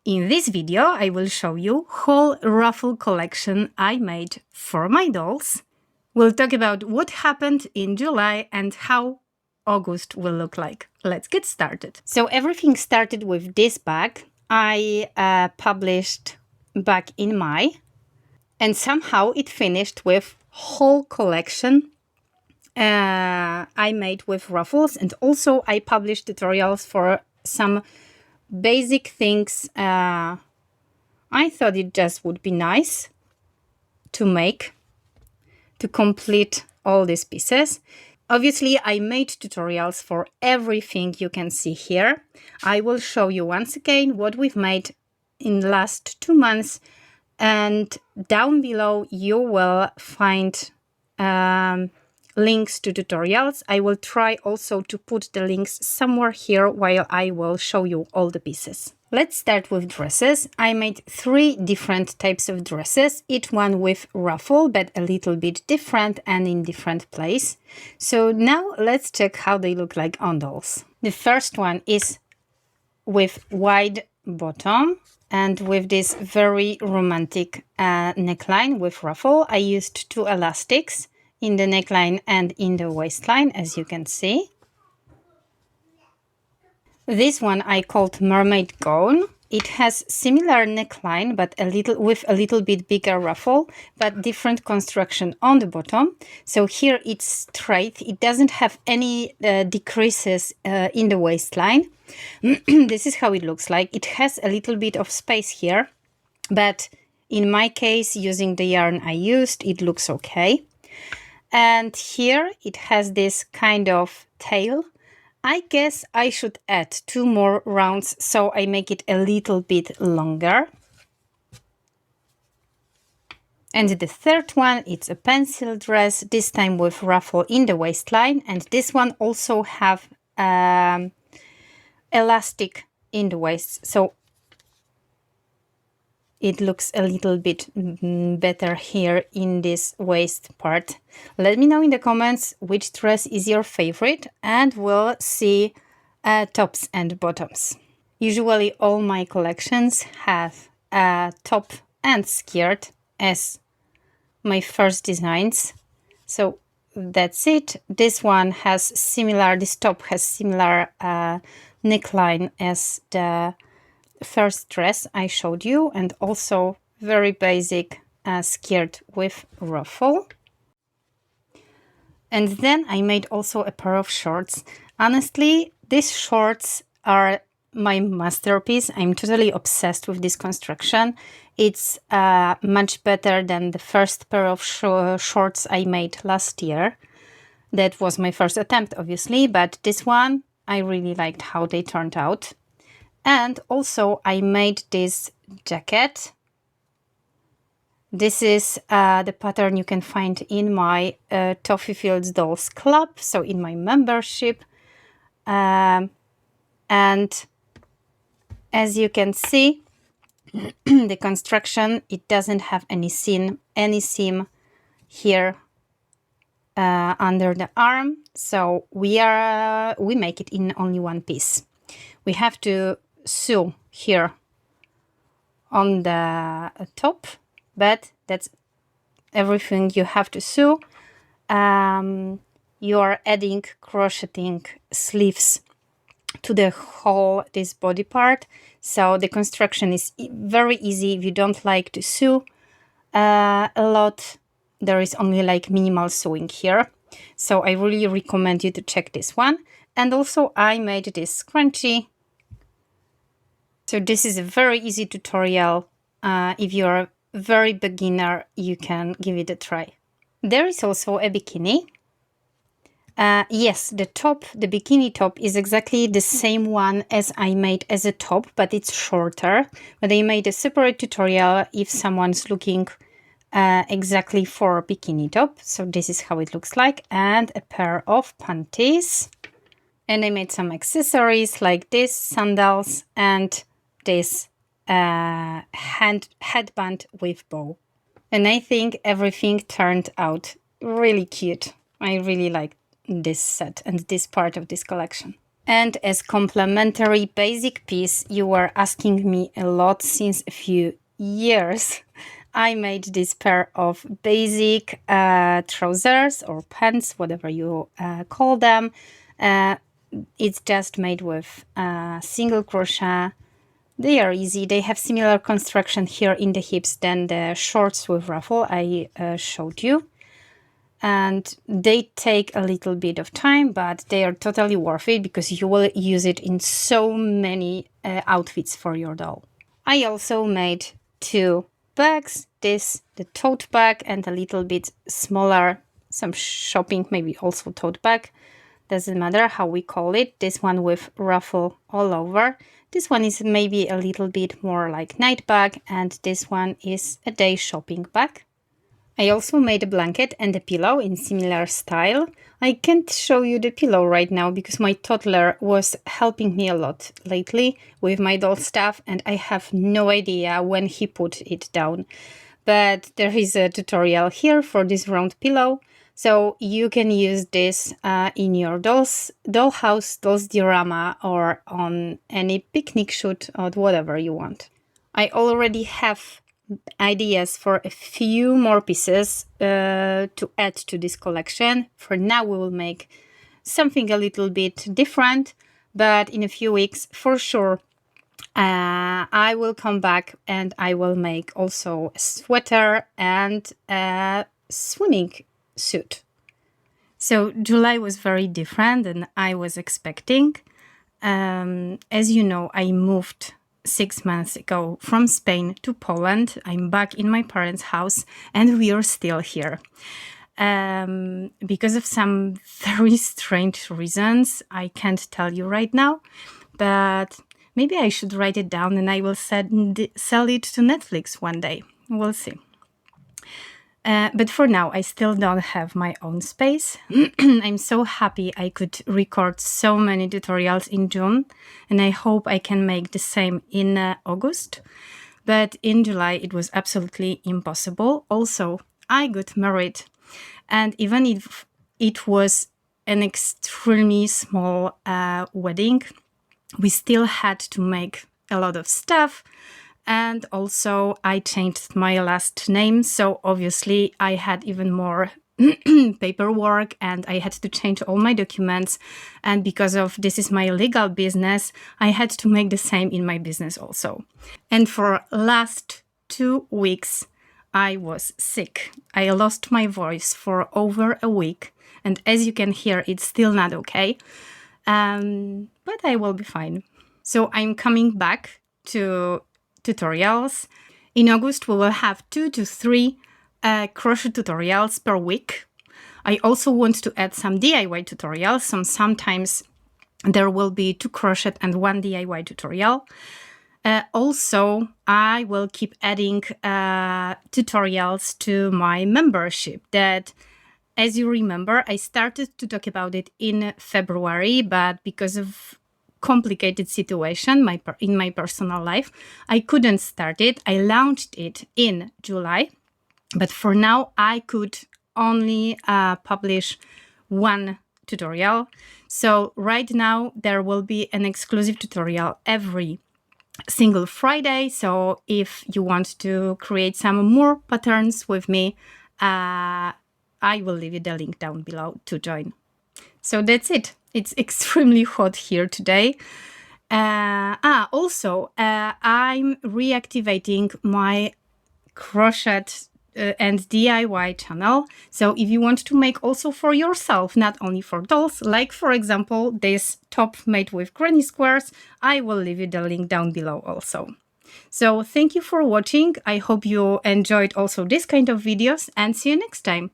In this video, I will show you whole ruffle collection I made for my dolls. We'll talk about what happened in July and how August will look like. Let's get started. So everything started with this bag I published back in May, and somehow it finished with whole collection I made with ruffles, and also I published tutorials for some basic things. I thought it just would be nice to make to complete all these pieces. Obviously, I made tutorials for everything you can see here. I will show you once again what we've made in the last 2 months, and down below you will find links to tutorials. I will try also to put the links somewhere here while I will show you all the pieces. Let's start with dresses. I made 3 different types of dresses, each one with ruffle, but a little bit different and in different place. So now let's check how they look like on dolls. The first one is with wide bottom and with this very romantic neckline with ruffle. I used 2 elastics in the neckline and in the waistline, as you can see. This one I called Mermaid Gown. It has similar neckline, but with a little bit bigger ruffle, but different construction on the bottom. So here it's straight. It doesn't have any decreases in the waistline. This is how it looks like. It has a little bit of space here, but in my case, using the yarn I used, it looks okay. And here it has this kind of tail. I guess I should add 2 more rounds, so I make it a little bit longer. And the third one, it's a pencil dress, this time with ruffle in the waistline. And this one also have elastic in the waist, so it looks a little bit better here in this waist part. Let me know in the comments which dress is your favorite, and we'll see tops and bottoms. Usually all my collections have a top and skirt as my first designs. So that's it. This one has similar, this top has similar neckline as the first dress I showed you, and also very basic skirt with ruffle. And then I made also a pair of shorts. Honestly, these shorts are my masterpiece. I'm totally obsessed with this construction. It's much better than the first pair of shorts I made last year. That was my first attempt, obviously, but this one, I really liked how they turned out. And also I made this jacket. This is the pattern you can find in my Toffee Fields Dolls Club, so in my membership. And as you can see, the construction, it doesn't have any seam here under the arm, so we make it in only one piece. We have to sew here on the top, but that's everything you have to sew. You are adding crocheting sleeves to the whole this body part, so the construction is very easy. If you don't like to sew a lot, there is only like minimal sewing here, so I really recommend you to check this one. And also I made this scrunchie. So this is a very easy tutorial. If you're a very beginner, you can give it a try. There is also a bikini. Yes, the bikini top is exactly the same one as I made as a top, but it's shorter. But I made a separate tutorial if someone's looking exactly for a bikini top. So this is how it looks like, and a pair of panties. And I made some accessories like this, sandals, and this headband with bow. And I think everything turned out really cute. I really like this set and this part of this collection. And as complementary basic piece, you were asking me a lot since a few years. I made this pair of basic trousers or pants, whatever you call them. It's just made with single crochet. They are easy. They have similar construction here in the hips than the shorts with ruffle I showed you. And they take a little bit of time, but they are totally worth it because you will use it in so many outfits for your doll. I also made 2 bags, this, the tote bag, and a little bit smaller, some shopping, maybe also tote bag. Doesn't matter how we call it. This one with ruffle all over. This one is maybe a little bit more like night bag, and this one is a day shopping bag. I also made a blanket and a pillow in similar style. I can't show you the pillow right now because my toddler was helping me a lot lately with my doll stuff and I have no idea when he put it down. But there is a tutorial here for this round pillow, so you can use this in your dollhouse, doll's diorama, or on any picnic shoot or whatever you want. I already have ideas for a few more pieces to add to this collection. For now, we will make something a little bit different, but in a few weeks, for sure, I will come back and I will make also a sweater and a swimming suit. So July was very different than I was expecting. As you know, I moved 6 months ago from Spain to Poland. I'm back in my parents' house and we are still here. Because of some very strange reasons, I can't tell you right now, but maybe I should write it down and I will sell it to Netflix one day. We'll see. But for now, I still don't have my own space. I'm so happy I could record so many tutorials in June, and I hope I can make the same in August. But in July, it was absolutely impossible. Also, I got married, and even if it was an extremely small wedding, we still had to make a lot of stuff. And also I changed my last name, so obviously I had even more paperwork and I had to change all my documents. And because of this is my legal business, I had to make the same in my business also. And for last 2 weeks, I was sick. I lost my voice for over a week. And as you can hear, it's still not okay. But I will be fine. So I'm coming back to tutorials. In August, we will have 2 to 3 crochet tutorials per week. I also want to add some DIY tutorials. Sometimes there will be 2 crochet and 1 DIY tutorial. Also, I will keep adding tutorials to my membership that, as you remember, I started to talk about it in February, but because of complicated situation in my personal life, I couldn't start it. I launched it in July, but for now I could only publish 1 tutorial. So right now there will be an exclusive tutorial every single Friday. So if you want to create some more patterns with me, I will leave you the link down below to join. So that's it. It's extremely hot here today. Also, I'm reactivating my crochet and DIY channel. So if you want to make also for yourself, not only for dolls, like for example, this top made with granny squares, I will leave you the link down below also. So thank you for watching. I hope you enjoyed also this kind of videos and see you next time.